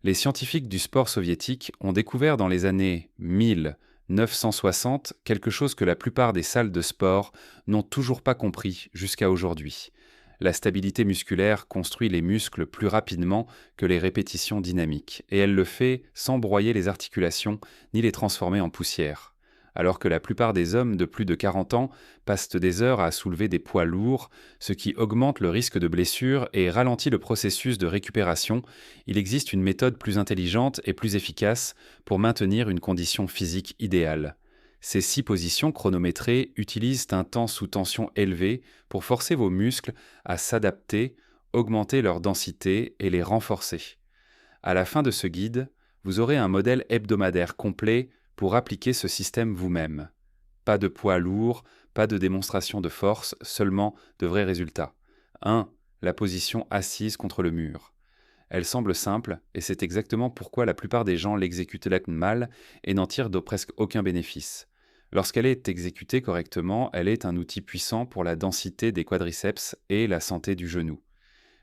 Les scientifiques du sport soviétique ont découvert dans les années 1960 quelque chose que la plupart des salles de sport n'ont toujours pas compris jusqu'à aujourd'hui. La stabilité musculaire construit les muscles plus rapidement que les répétitions dynamiques, et elle le fait sans broyer les articulations ni les transformer en poussière. Alors que la plupart des hommes de plus de 40 ans passent des heures à soulever des poids lourds, ce qui augmente le risque de blessure et ralentit le processus de récupération, il existe une méthode plus intelligente et plus efficace pour maintenir une condition physique idéale. Ces 6 positions chronométrées utilisent un temps sous tension élevé pour forcer vos muscles à s'adapter, augmenter leur densité et les renforcer. À la fin de ce guide, vous aurez un modèle hebdomadaire complet pour appliquer ce système vous-même. Pas de poids lourd, pas de démonstration de force, seulement de vrais résultats. 1. La position assise contre le mur. Elle semble simple, et c'est exactement pourquoi la plupart des gens l'exécutent mal et n'en tirent presque aucun bénéfice. Lorsqu'elle est exécutée correctement, elle est un outil puissant pour la densité des quadriceps et la santé du genou.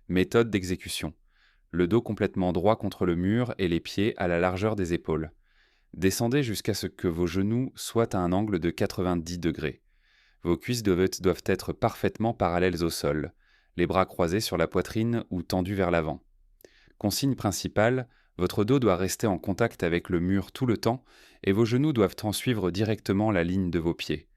Méthode d'exécution. Le dos complètement droit contre le mur et les pieds à la largeur des épaules. Descendez jusqu'à ce que vos genoux soient à un angle de 90 degrés. Vos cuisses doivent être parfaitement parallèles au sol, les bras croisés sur la poitrine ou tendus vers l'avant. Consigne principale, votre dos doit rester en contact avec le mur tout le temps et vos genoux doivent en suivre directement la ligne de vos pieds.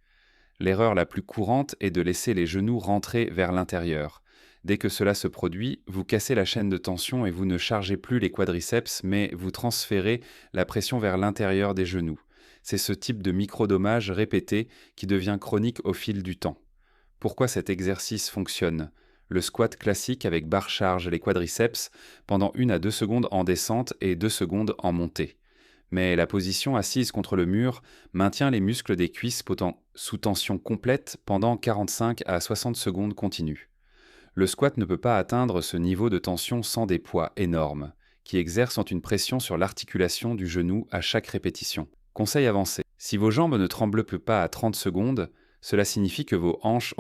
L'erreur la plus courante est de laisser les genoux rentrer vers l'intérieur. Dès que cela se produit, vous cassez la chaîne de tension et vous ne chargez plus les quadriceps, mais vous transférez la pression vers l'intérieur des genoux. C'est ce type de micro-dommage répété qui devient chronique au fil du temps. Pourquoi cet exercice fonctionne ? Le squat classique avec barre charge les quadriceps pendant 1 à 2 secondes en descente et 2 secondes en montée. Mais la position assise contre le mur maintient les muscles des cuisses sous tension complète pendant 45 à 60 secondes continues. Le squat ne peut pas atteindre ce niveau de tension sans des poids énormes, qui exercent une pression sur l'articulation du genou à chaque répétition. Conseil avancé. Si vos jambes ne tremblent pas à 30 secondes, cela signifie que vos hanches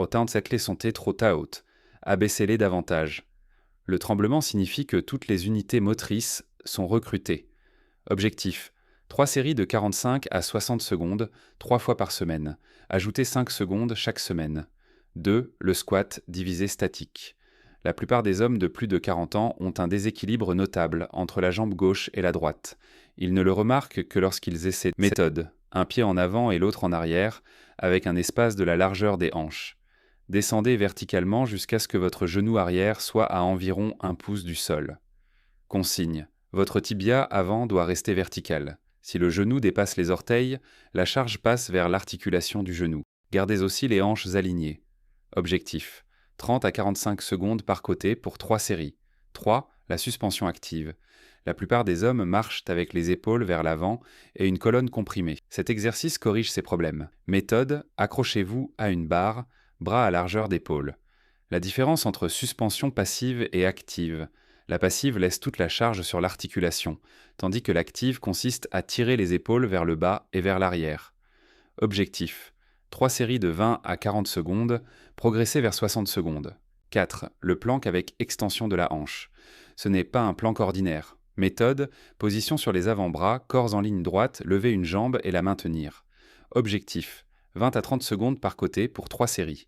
sont trop hautes. Abaissez-les davantage. Le tremblement signifie que toutes les unités motrices sont recrutées. Objectif. 3 séries de 45 à 60 secondes, 3 fois par semaine. Ajoutez 5 secondes chaque semaine. 2. Le squat divisé statique. La plupart des hommes de plus de 40 ans ont un déséquilibre notable entre la jambe gauche et la droite. Ils ne le remarquent que lorsqu'ils essaient cette méthode, un pied en avant et l'autre en arrière, avec un espace de la largeur des hanches. Descendez verticalement jusqu'à ce que votre genou arrière soit à environ 1 pouce du sol. Consigne. Votre tibia avant doit rester vertical. Si le genou dépasse les orteils, la charge passe vers l'articulation du genou. Gardez aussi les hanches alignées. Objectif. 30 à 45 secondes par côté pour 3 séries. 3. La suspension active. La plupart des hommes marchent avec les épaules vers l'avant et une colonne comprimée. Cet exercice corrige ces problèmes. Méthode, accrochez-vous à une barre, bras à largeur d'épaule. La différence entre suspension passive et active. La passive laisse toute la charge sur l'articulation, tandis que l'active consiste à tirer les épaules vers le bas et vers l'arrière. Objectif. 3 séries de 20 à 40 secondes, progressez vers 60 secondes. 4. Le plank avec extension de la hanche. Ce n'est pas un plank ordinaire. Méthode, position sur les avant-bras, corps en ligne droite, lever une jambe et la maintenir. Objectif. 20 à 30 secondes par côté pour 3 séries.